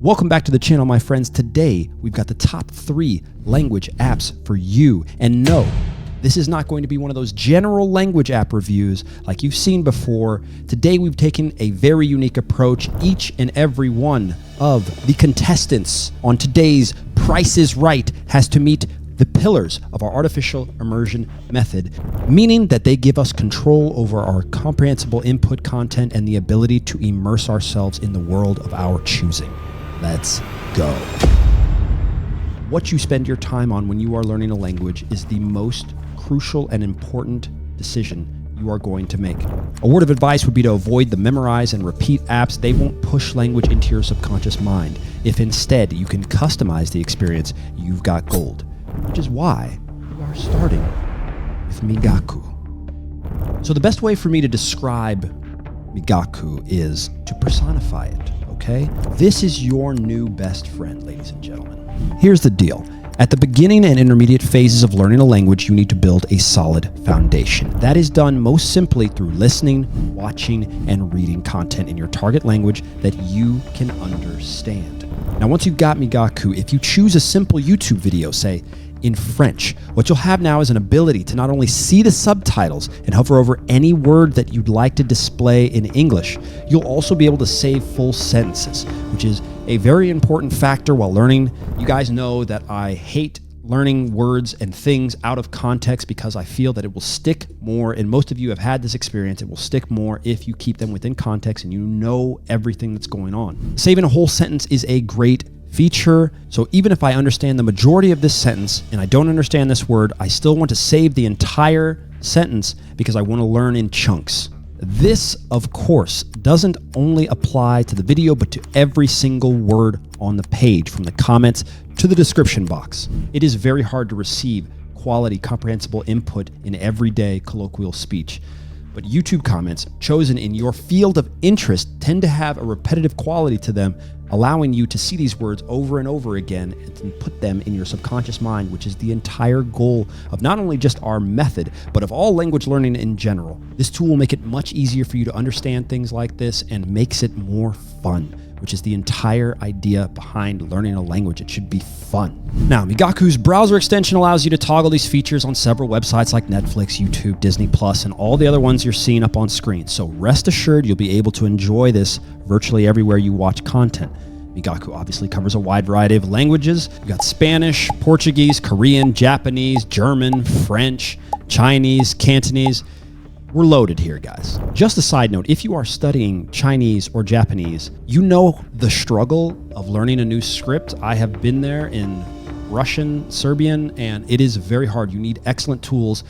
Welcome back to the channel, my friends. Today, we've got the top 3 language apps for you. And no, this is not going to be one of those general language app reviews like you've seen before. Today, we've taken a very unique approach. Each and every one of the contestants on today's Price is Right has to meet the pillars of our artificial immersion method, meaning that they give us control over our comprehensible input content and the ability to immerse ourselves in the world of our choosing. Let's go. What you spend your time on when you are learning a language is the most crucial and important decision you are going to make. A word of advice would be to avoid the memorize and repeat apps. They won't push language into your subconscious mind. If instead you can customize the experience, you've got gold. Which is why we are starting with Migaku. So the best way for me to describe Migaku is to personify it, okay? This is your new best friend, ladies and gentlemen. Here's the deal. At the beginning and intermediate phases of learning a language, you need to build a solid foundation. That is done most simply through listening, watching, and reading content in your target language that you can understand. Now, once you've got Migaku, if you choose a simple YouTube video, say, in French, what you'll have now is an ability to not only see the subtitles and hover over any word that you'd like to display in English, you'll also be able to save full sentences, which is a very important factor while learning. You guys know that I hate learning words and things out of context because I feel that it will stick more, and most of you have had this experience, it will stick more if you keep them within context and you know everything that's going on. Saving a whole sentence is a great feature. So even if I understand the majority of this sentence and I don't understand this word, I still want to save the entire sentence because I want to learn in chunks. This, of course, doesn't only apply to the video, but to every single word on the page, from the comments to the description box. It is very hard to receive quality, comprehensible input in everyday colloquial speech. But YouTube comments chosen in your field of interest tend to have a repetitive quality to them, allowing you to see these words over and over again and put them in your subconscious mind, which is the entire goal of not only just our method, but of all language learning in general. This tool will make it much easier for you to understand things like this and makes it more fun, which is the entire idea behind learning a language. It should be fun. Now, Migaku's browser extension allows you to toggle these features on several websites like Netflix, YouTube, Disney+, and all the other ones you're seeing up on screen. So rest assured you'll be able to enjoy this virtually everywhere you watch content. Migaku obviously covers a wide variety of languages. You've got Spanish, Portuguese, Korean, Japanese, German, French, Chinese, Cantonese. We're loaded here, guys. Just a side note, if you are studying Chinese or Japanese, you know the struggle of learning a new script. I have been there in Russian, Serbian, and it is very hard. You need excellent tools.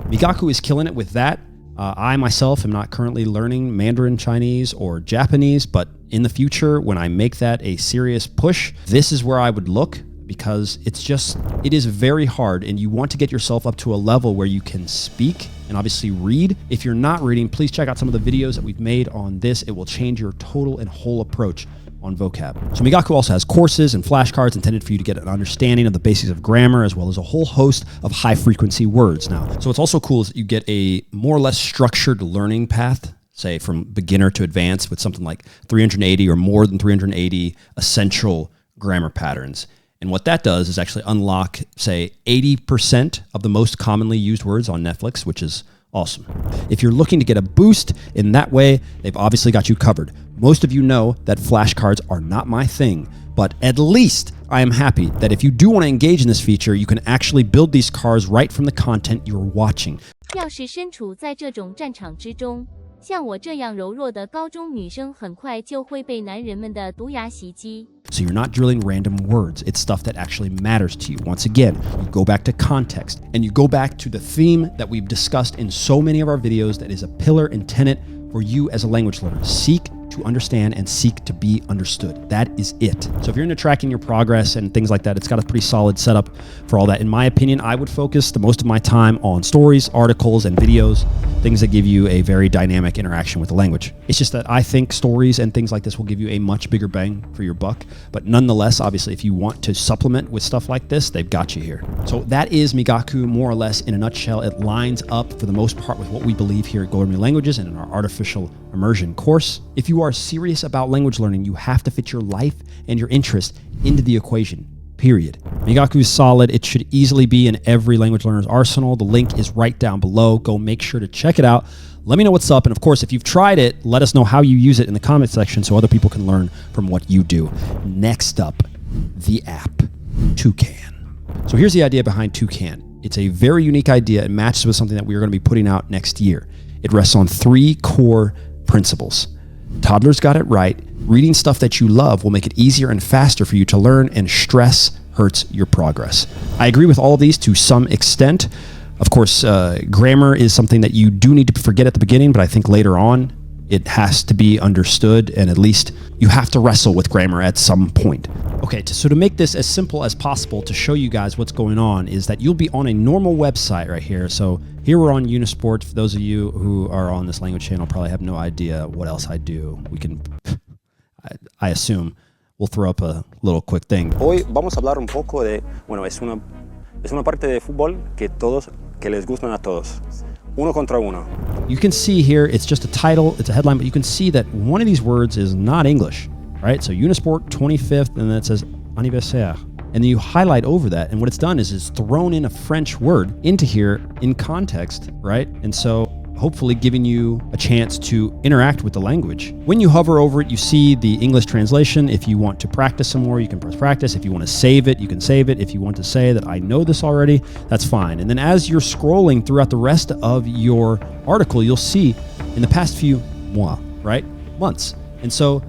Migaku is killing it with that. I myself am not currently learning Mandarin Chinese or Japanese, but in the future, when I make that a serious push, this is where I would look, because it is very hard, and you want to get yourself up to a level where you can speak and obviously read. If you're not reading, please check out some of the videos that we've made on this. It will change your total and whole approach on vocab. So Migaku also has courses and flashcards intended for you to get an understanding of the basics of grammar, as well as a whole host of high-frequency words now. So what's also cool is that you get a more or less structured learning path, say from beginner to advanced, with something like 380 or more than 380 essential grammar patterns. And what that does is actually unlock, say, 80% of the most commonly used words on Netflix, which is awesome. If you're looking to get a boost in that way, they've obviously got you covered. Most of you know that flashcards are not my thing, but at least I am happy that if you do want to engage in this feature, you can actually build these cards right from the content you're watching. 要是身处在这种战场之中，像我这样柔弱的高中女生很快就会被男人们的毒牙袭击。 So you're not drilling random words. It's stuff that actually matters to you. Once again, you go back to context and you go back to the theme that we've discussed in so many of our videos that is a pillar and tenet for you as a language learner. Seek to understand and seek to be understood. That is it. So if you're into tracking your progress and things like that, it's got a pretty solid setup for all that. In my opinion, I would focus the most of my time on stories, articles, and videos, things that give you a very dynamic interaction with the language. It's just that I think stories and things like this will give you a much bigger bang for your buck. But nonetheless, obviously, if you want to supplement with stuff like this, they've got you here. So that is Migaku, more or less, in a nutshell. It lines up for the most part with what we believe here at Go Learn New Languages and in our artificial immersion course. If you are serious about language learning, you have to fit your life and your interest into the equation. Period. Migaku is solid. It should easily be in every language learner's arsenal. The link is right down below. Go make sure to check it out. Let me know what's up. And of course, if you've tried it, let us know how you use it in the comment section so other people can learn from what you do. Next up, the app, Toucan. So here's the idea behind Toucan. It's a very unique idea. It matches with something that we are going to be putting out next year. It rests on 3 core principles. Toddlers got it right. Reading stuff that you love will make it easier and faster for you to learn, and stress hurts your progress. I agree with all of these to some extent. Of course, grammar is something that you do need to forget at the beginning, but I think later on it has to be understood, and at least you have to wrestle with grammar at some point. Okay, so to make this as simple as possible to show you guys what's going on is that you'll be on a normal website right here. So here we're on Unisport. For those of you who are on this language channel probably have no idea what else I do. We can, I assume, we'll throw up a little quick thing. Hoy vamos a hablar un poco de, bueno, es una parte de fútbol que les gustan a todos. Uno contra uno. You can see here, it's just a title, it's a headline, but you can see that one of these words is not English, right? So Unisport 25th, and then it says anniversaire. And then you highlight over that, and what it's done is it's thrown in a French word into here in context, right? And so hopefully giving you a chance to interact with the language. When you hover over it, you see the English translation. If you want to practice some more, you can press practice. If you want to save it, you can save it. If you want to say that I know this already, that's fine. And then as you're scrolling throughout the rest of your article, you'll see in the past few mois, right? Months. And so,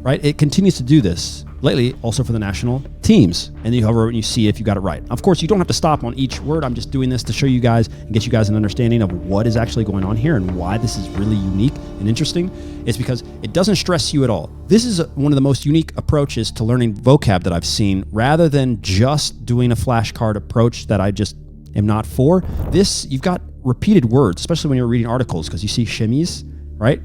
right, it continues to do this. Lately, also for the national teams. And then you hover over and you see if you got it right. Of course, you don't have to stop on each word. I'm just doing this to show you guys and get you guys an understanding of what is actually going on here and why this is really unique and interesting. It's because it doesn't stress you at all. This is one of the most unique approaches to learning vocab that I've seen, rather than just doing a flashcard approach that I just am not for. This, you've got repeated words, especially when you're reading articles, because you see chemise, right?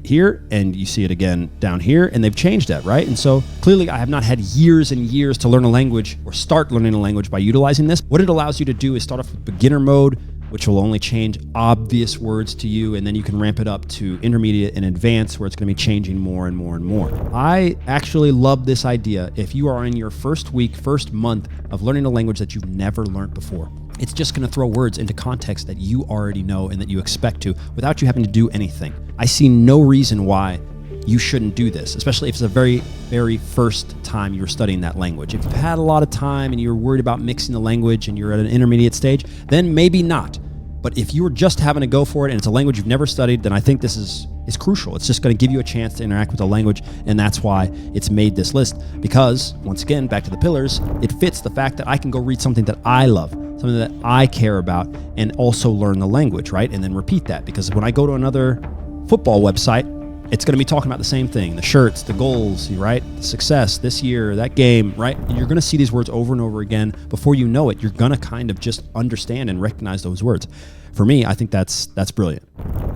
Here, and you see it again down here, and they've changed that, right? And so clearly I have not had years and years to learn a language or start learning a language by utilizing this. What it allows you to do is start off with beginner mode, which will only change obvious words to you, and then you can ramp it up to intermediate and advanced, where it's going to be changing more and more and more. I actually love this idea if you are in your first week, first month of learning a language that you've never learned before. It's just going to throw words into context that you already know and that you expect to without you having to do anything. I see no reason why you shouldn't do this, especially if it's the very, very first time you're studying that language. If you've had a lot of time and you're worried about mixing the language and you're at an intermediate stage, then maybe not. But if you were just having to go for it and it's a language you've never studied, then I think this is crucial. It's just going to give you a chance to interact with the language, and that's why it's made this list. Because, once again, back to the pillars, it fits the fact that I can go read something that I love, something that I care about, and also learn the language, right? And then repeat that. Because when I go to another football website, it's going to be talking about the same thing, the shirts, the goals, right? The success this year, that game, right? And you're going to see these words over and over again. Before you know it, you're going to kind of just understand and recognize those words. For me, I think that's brilliant.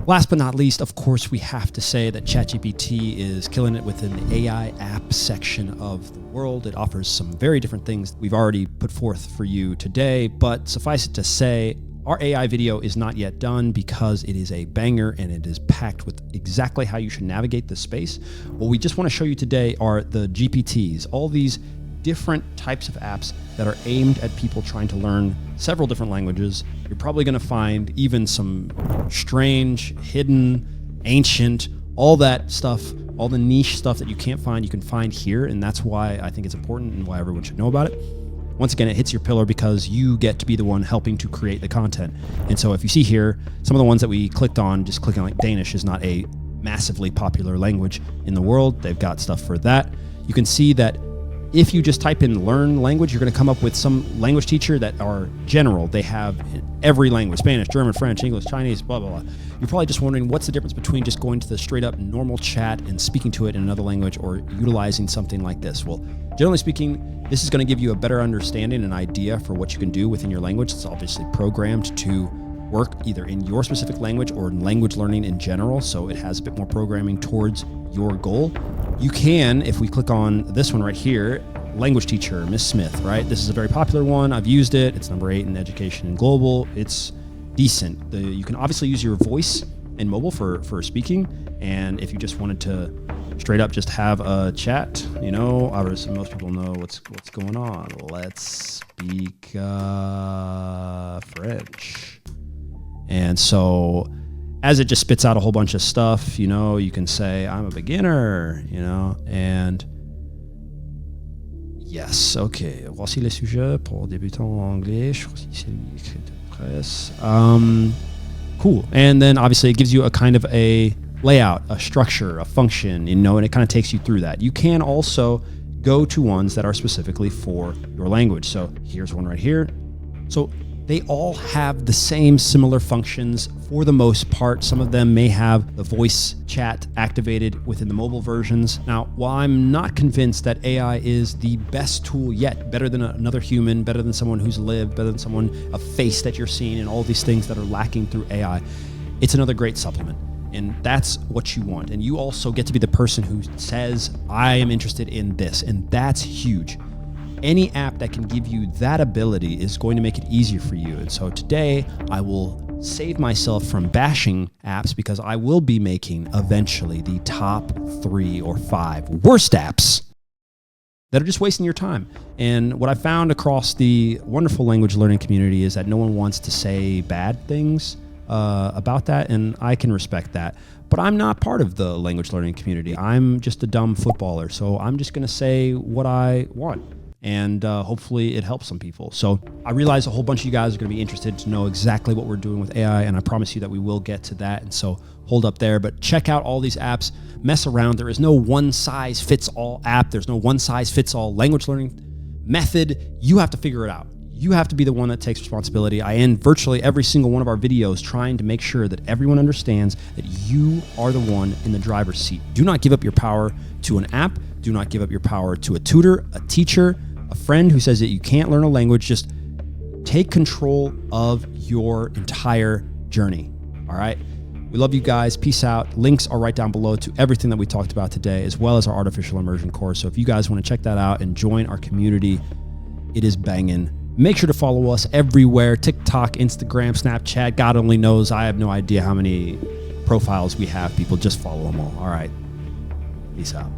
Last but not least, of course, we have to say that ChatGPT is killing it within the AI app section of the world. It offers some very different things we've already put forth for you today, but suffice it to say, our AI video is not yet done because it is a banger and it is packed with exactly how you should navigate this space. What we just want to show you today are the GPTs, all these different types of apps that are aimed at people trying to learn several different languages. You're probably going to find even some strange, hidden, ancient, all that stuff, all the niche stuff that you can't find, you can find here. And that's why I think it's important and why everyone should know about it. Once again, it hits your pillar because you get to be the one helping to create the content. And so if you see here, some of the ones that we clicked on, just clicking like Danish is not a massively popular language in the world. They've got stuff for that. You can see that if you just type in learn language, you're going to come up with some language teacher that are general. They have every language, Spanish, German, French, English, Chinese, blah, blah, blah. You're probably just wondering what's the difference between just going to the straight up normal chat and speaking to it in another language or utilizing something like this. Well, generally speaking, this is going to give you a better understanding and idea for what you can do within your language. It's obviously programmed to work either in your specific language or in language learning in general. So it has a bit more programming towards your goal. You can, if we click on this one right here, language teacher, Miss Smith, right? This is a very popular one. I've used it. It's number 8 in education and global. It's decent. You can obviously use your voice in mobile for speaking. And if you just wanted to straight up just have a chat, you know, obviously most people know what's going on. Let's speak French. And so as it just spits out a whole bunch of stuff, you know, you can say, I'm a beginner, you know, and yes, okay. Voici les sujets pour débutants en anglais. Cool. And then obviously it gives you a kind of a layout, a structure, a function, you know, and it kind of takes you through that. You can also go to ones that are specifically for your language. So here's one right here. So they all have the same similar functions for the most part. Some of them may have the voice chat activated within the mobile versions. Now, while I'm not convinced that AI is the best tool yet, better than another human, better than someone who's lived, better than someone, a face that you're seeing, and all these things that are lacking through AI, it's another great supplement. And that's what you want. And you also get to be the person who says, I am interested in this. And that's huge. Any app that can give you that ability is going to make it easier for you. And so today I will save myself from bashing apps because I will be making eventually the top 3 or 5 worst apps that are just wasting your time. And what I found across the wonderful language learning community is that no one wants to say bad things about that, and I can respect that. But I'm not part of the language learning community. I'm just a dumb footballer, so I'm just gonna say what I want. And hopefully it helps some people. So I realize a whole bunch of you guys are going to be interested to know exactly what we're doing with AI, and I promise you that we will get to that. And so hold up there, but check out all these apps, mess around. There is no one size fits all app. There's no one size fits all language learning method. You have to figure it out. You have to be the one that takes responsibility. I end virtually every single one of our videos trying to make sure that everyone understands that you are the one in the driver's seat. Do not give up your power to an app. Do not give up your power to a tutor, a teacher, a friend who says that you can't learn a language. Just take control of your entire journey. All right. We love you guys. Peace out. Links are right down below to everything that we talked about today, as well as our artificial immersion course. So if you guys want to check that out and join our community, it is banging. Make sure to follow us everywhere. TikTok, Instagram, Snapchat. God only knows. I have no idea how many profiles we have. People just follow them all. All right. Peace out.